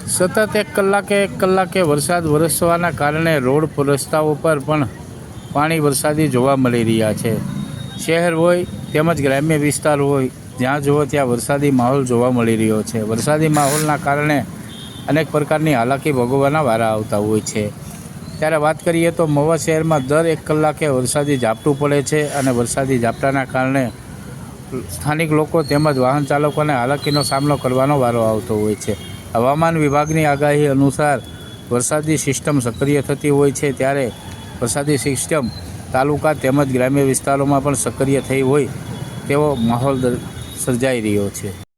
સતત એક કલાકે વરસાદ વરસવાના કારણે રોડ રસ્તાઓ પર પણ પાણી વરસાદી જોવા મળી રહ્યા છે। શહેર હોય તેમજ ગ્રામ્ય વિસ્તાર હોય, જ્યાં જુઓ ત્યાં વરસાદી માહોલ જોવા મળી રહ્યો છે। વરસાદી માહોલના કારણે અનેક પ્રકારની હાલાકી ભોગવવાના વારા આવતા હોય છે। ત્યારે વાત કરીએ તો મહુવા શહેરમાં દર 1 કલાકે વરસાદી ઝાપટું પડે છે અને વરસાદી ઝાપટાના કારણે સ્થાનિક લોકો તેમજ વાહન ચાલકોને હાલાકીનો સામનો કરવાનો વારો આવતો હોય છે। હવામાન વિભાગની આગાહી અનુસાર વરસાદી સિસ્ટમ સક્રિય થતી હોય છે, ત્યારે વરસાદી સિસ્ટમ તાલુકા તેમજ ગ્રામ્ય વિસ્તારોમાં પણ સક્રિય થઈ હોય તેવો માહોલ સર્જાઈ રહ્યો છે।